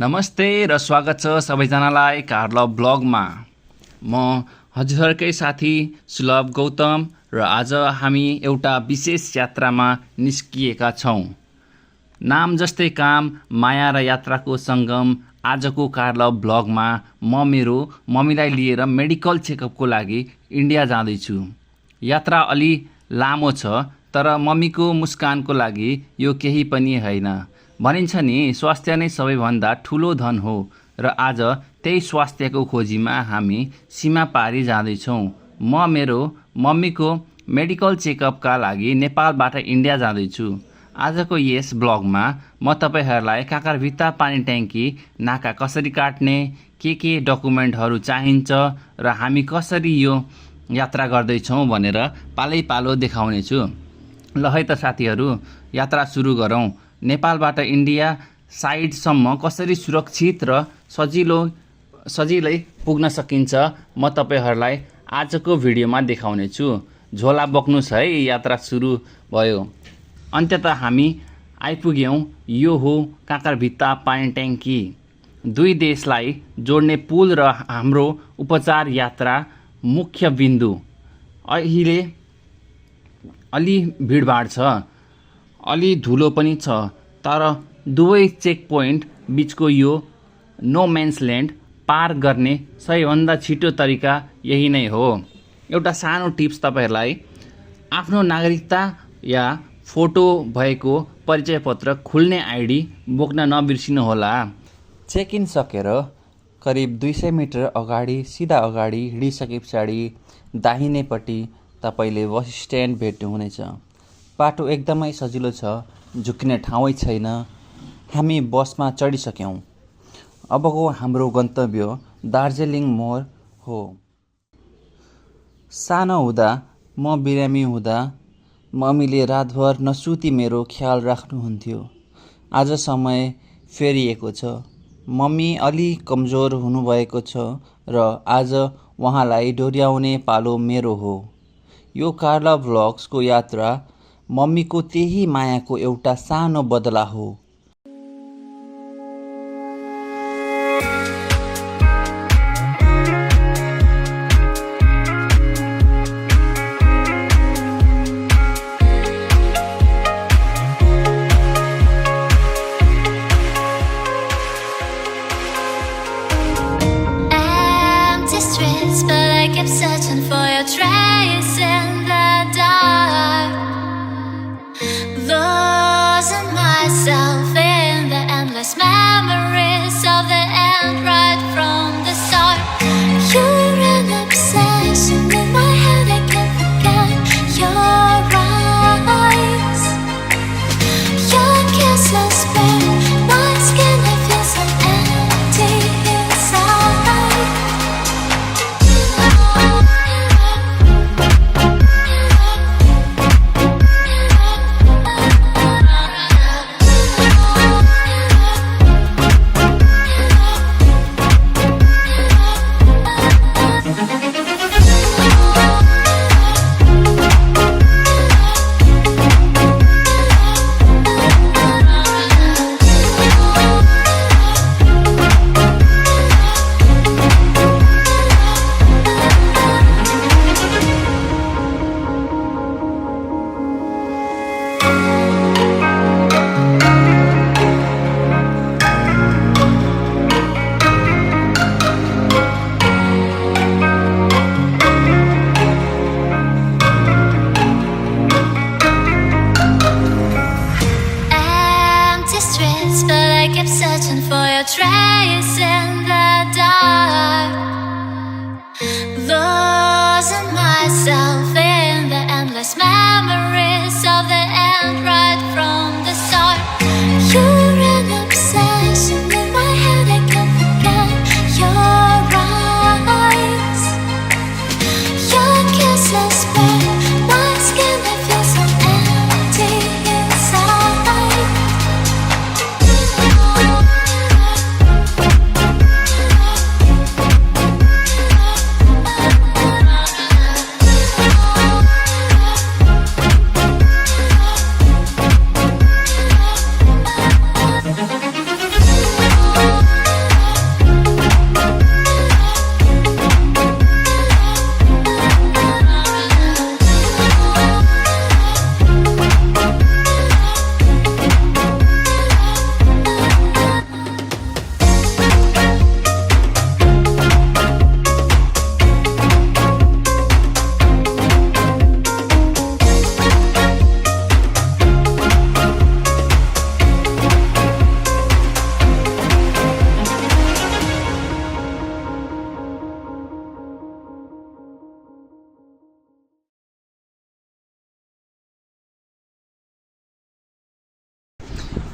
नमस्ते र स्वागत छ सबैजनालाई कार्लभ ब्लगमा। म हजुरहरूकै साथी सुलभ गौतम र आज हामी एउटा विशेष यात्रामा निस्किएका छौं। नाम जस्तै काम, माया र यात्राको सङ्गम। आजको कार्लभ ब्लगमा म मेरो मम्मीलाई लिएर मेडिकल चेकअपको लागि इन्डिया जाँदैछु। यात्रा अलि लामो छ, तर मम्मीको मुस्कानको लागि यो केही पनि होइन। भनिन्छ नि, स्वास्थ्य नै सबैभन्दा ठुलो धन हो र आज त्यही स्वास्थ्यको खोजीमा हामी सीमा पारी जाँदैछौँ। म मेरो मम्मीको मेडिकल चेकअपका लागि नेपालबाट इन्डिया जाँदैछु। आजको यस ब्लगमा म तपाईहरूलाई काकरभित्ता पानी ट्याङ्की नाका कसरी काट्ने, के डकुमेन्टहरू चाहिन्छ र हामी कसरी यो यात्रा गर्दैछौँ भनेर पालैपालो देखाउनेछु। ल है त साथीहरू, यात्रा सुरु गरौँ। नेपालबाट इन्डिया साइडसम्म कसरी सुरक्षित र सजिलै पुग्न सकिन्छ म तपाईहरूलाई आजको भिडियोमा देखाउनेछु। झोला बोक्नुस् है, यात्रा सुरु भयो। अन्ततः हामी आइपुग्यौँ। यो हो काकरभित्ता पानी ट्याङ्की, दुई देशलाई जोड्ने पुल र हाम्रो उपचार यात्रा मुख्य बिन्दु। अहिले अलि भिडभाड छ, अलि धुलो पनि छ, तर दुवै चेक पोइन्ट बिचको यो नो म्यान्स ल्यान्ड पार गर्ने सबैभन्दा छिटो तरिका यही नै हो। एउटा सानो टिप्स तपाईहरूलाई, आफ्नो नागरिकता या फोटो भएको परिचय पत्र खुल्ने आइडी बोक्न नबिर्सिनुहोला। चेक इन सकेर करिब 200 मिटर अगाडि, सिधा अगाडि हिँडिसके पछाडि दाहिनेपट्टि तपाईँले बस स्ट्यान्ड भेट्नुहुनेछ। बाटो एकदमै सजिलो छ, झुक्किने ठाउँै छैन। हामी बसमा चढिसक्यौँ। अबको हाम्रो गन्तव्य दार्जिलिङ मोड हो। सानो हुँदा, म बिरामी हुँदा मम्मीले रातभर नसुती मेरो ख्याल राख्नुहुन्थ्यो। आज समय फेरिएको छ। मम्मी अलि कमजोर हुनुभएको छ र आज उहाँलाई डोर्याउने पालो मेरो हो। यो कार्लभ ब्लग्सको यात्रा मम्मीको त्यही मायाको एउटा सानो बदला हो। But I kept searching for your trace in the dark, losing myself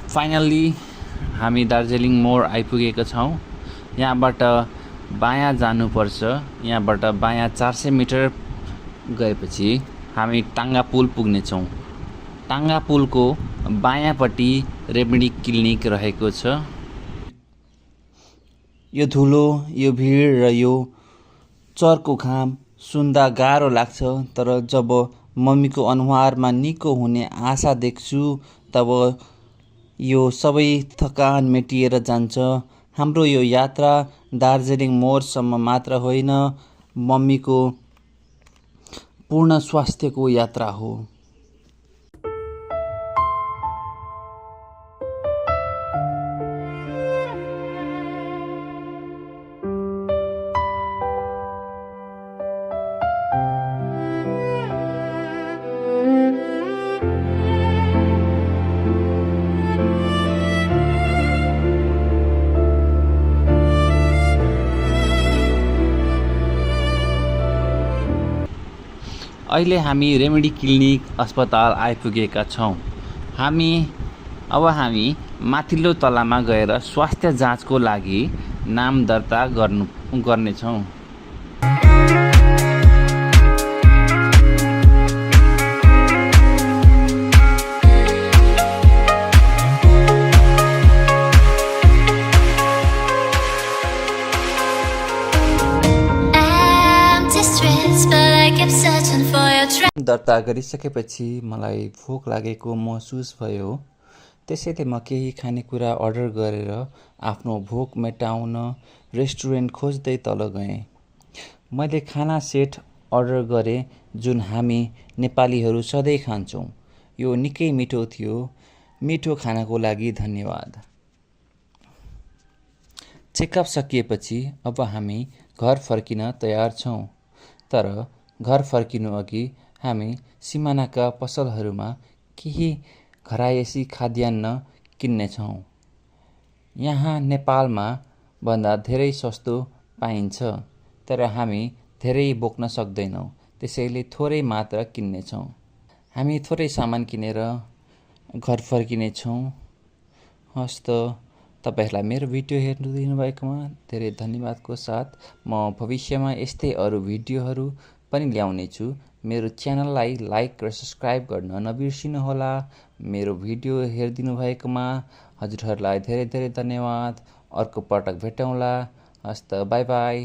finally हामी दार्जिलिङ मोड आइपुगेका छौँ। यहाँबाट बायाँ जानुपर्छ। यहाँबाट बायाँ 400 मिटर गएपछि हामी टाङ्गा पुल पुग्नेछौँ। टाङ्गा पुलको बायाँपट्टि रेमेडी क्लिनिक रहेको छ। यो धुलो, यो भिड र यो चर्को घाम सुन्दा गाह्रो लाग्छ, तर जब मम्मीको अनुहारमा निको हुने आशा देख्छु तब यो सबै थकान मेटिएर जान्छ। हाम्रो यो यात्रा दार्जिलिङ मोडसम्म मात्र होइन, मम्मीको पूर्ण स्वास्थ्यको यात्रा हो। अहिले हामी रेमेडी क्लिनिक अस्पताल आइपुगेका छौँ। अब हामी माथिल्लो तलामा गएर स्वास्थ्य जाँचको लागि नाम दर्ता गर्नेछौँ। I'm distressed, but I kept searching for your trace. दर्ता गरिसकेपछि मलाई भोक लागेको महसुस भयो, त्यसैले म केही खानेकुरा अर्डर गरेर आफ्नो भोक मेटाउन रेस्टुरेन्ट खोज्दै तल गएँ। मैले खाना सेट अर्डर गरेँ जुन हामी नेपालीहरू सधैँ खान्छौँ। यो निकै मिठो थियो। मिठो खानाको लागि धन्यवाद। चेकअप सकिएपछि अब हामी घर फर्किन तयार छौँ। तर घर फर्किनु अघि हामी सिमानाका पसलहरूमा केही घरायसी खाद्यान्न किन्नेछौँ। यहाँ नेपालमा भन्दा धेरै सस्तो पाइन्छ, तर हामी धेरै बोक्न सक्दैनौँ, त्यसैले थोरै मात्र किन्नेछौँ। हामी थोरै सामान किनेर घर फर्किनेछौँ। हस् त, तपाईहरुलाई मेरो भिडियो हेर्नु दिनुभएकोमा धेरै धन्यवादको साथ म भविष्यमा यस्तै अरू भिडियोहरू पनि ल्याउने छु। मेरो च्यानललाई लाइक र सब्स्क्राइब गर्न नबिर्सिनुहोला। मेरो भिडियो हेरिदिनु भएकोमा हजुरहरूलाई धेरै धेरै धन्यवाद। अर्को पटक भेटौँला। हस्त, बाई बाई।